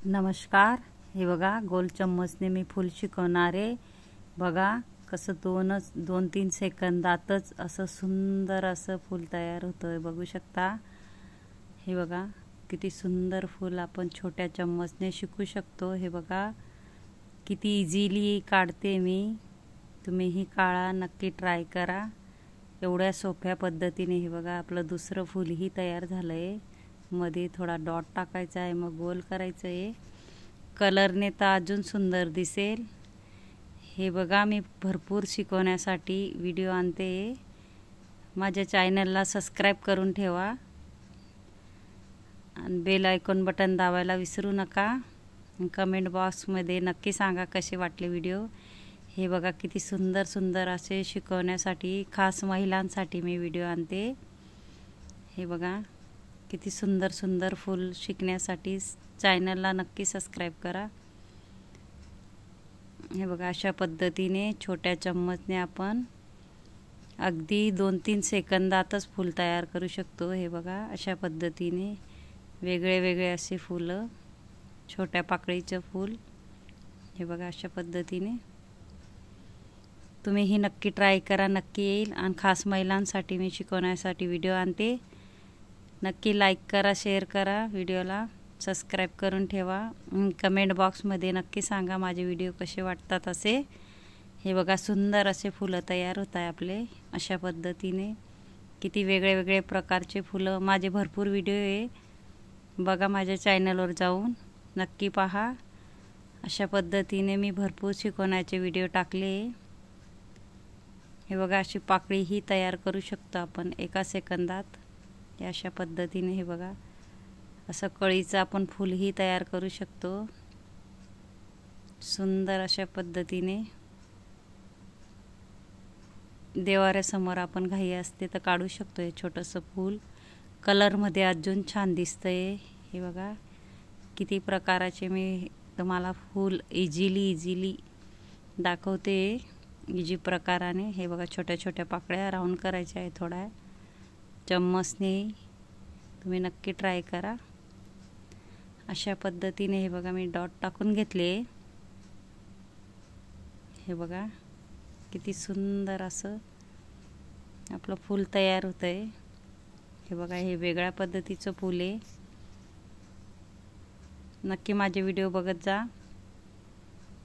नमस्कार। हे बघा गोल चम्मचने मी फूल शिकवणार आहे। बघा कसं 2-3 सेकंदातच असं सुंदर असं फूल तयार होतंय, बघू शकता। हे बघा किती सुंदर फूल आपण छोट्या चम्मचने शिकू शकतो। हे बघा किती इझिली काढते मी, तुम्हीही काढा, नक्की ट्राय करा। एवढ्या सोप्या पद्धतीने हे बघा आपलं दुसरं फूलही तयार झालंय। मध्ये थोडा डॉट टाकायचा आहे, मग गोल करायचं आहे। कलरने तर अजून सुंदर दिसेल। हे बघा मी भरपूर शिकवण्यासाठी व्हिडिओ आणते। माझ्या चॅनलला सबस्क्राइब करून ठेवा आणि बेल आयकॉन बटन दाबायला विसरू नका। कमेंट बॉक्समध्ये नक्की सांगा कसे वाटले व्हिडिओ। हे बघा किती सुंदर सुंदर असे शिकवण्यासाठी खास महिलांसाठी मी व्हिडिओ आणते। हे बघा किती सुंदर सुंदर फूल शिकण्यासाठी चॅनलला नक्की सबस्क्राइब करा। हे बघा अशा पद्धतीने छोट्या चम्मचने आपण अगदी 2-3 सेकंदातच फूल तयार करू शकतो। हे बघा अशा पद्धतीने वेगळे वेगळे असे फुलं, छोट्या पाकळीचं फूल। हे बघा अशा पद्धतीने तुम्हीही नक्की ट्राय करा, नक्की येईल। आणि खास महिलांसाठी मी शिकवण्यासाठी व्हिडिओ आणते। नक्की लाईक करा, शेअर करा, व्हिडिओला सबस्क्राइब करून ठेवा। कमेंट बॉक्समध्ये नक्की सांगा माझे व्हिडिओ कसे वाटतात असे। हे बघा सुंदर असे फुलं तयार होत आहे आपले अशा पद्धतीने। किती वेगळे वेगळे प्रकारचे फुलं, माझे भरपूर व्हिडिओ आहे, बघा माझ्या चॅनलवर जाऊन नक्की पहा। अशा पद्धतीने मी भरपूर शिकवण्याचे व्हिडिओ टाकले। हे बघा अशी पाकळीही तयार करू शकतो आपण एका सेकंदात। अशा पद्धतीने हे बघा असं कळीचं आपण फूलही तयार करू शकतो सुंदर अशा पद्धतीने। देवाऱ्यासमोर आपण घाई असते तर काढू शकतो हे छोटंसं फूल। कलरमध्ये अजून छान दिसतंय। हे बघा किती प्रकाराचे मी तुम्हाला फूल इझिली दाखवते, इझी प्रकाराने। हे बघा छोट्या छोट्या पाकळ्या राऊंड करायच्या आहे थोड्या चम्मचने, तुम्ही नक्की ट्राय करा। अशा पद्धतीने हे बघा मी डॉट टाकून घेतले। हे बघा किती सुंदर असं आपलं फूल तयार होतंय। हे बघा हे वेगळ्या पद्धतीचं फूल आहे। नक्की माझे व्हिडिओ बघत जा,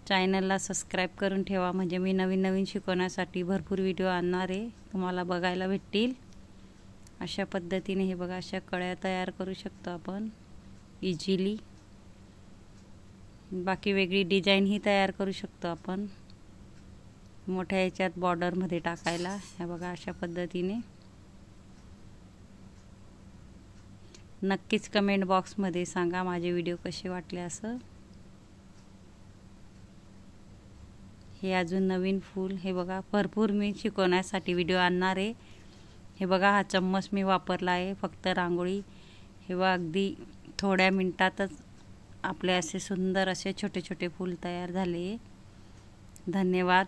चॅनलला सबस्क्राइब करून ठेवा, म्हणजे मी नवीन नवीन शिकवण्यासाठी भरपूर व्हिडिओ आणणार आहे, तुम्हाला बघायला भेटतील। अशा पद्धतीने हे बघा अशा कळ्या तयार करू शकतो आपण इझिली। बाकी वेगळी डिझाईन ही तयार करू शकतो आपण मोठ्या याच्यात बॉर्डरमध्ये टाकायला। हे बघा अशा पद्धतीने नक्कीच कमेंट बॉक्समध्ये सांगा माझे व्हिडिओ कसे वाटले असं। हे अजून नवीन फूल, हे बघा भरपूर मी शिकवण्यासाठी व्हिडिओ आणणार आहे। हे बघा हा चम्मच मी वापरला आहे फक्त रांगोळी। हे बघा अगदी थोड्या मिनिटातच आपले असे सुंदर असे छोटे छोटे फूल तयार झाले। धन्यवाद।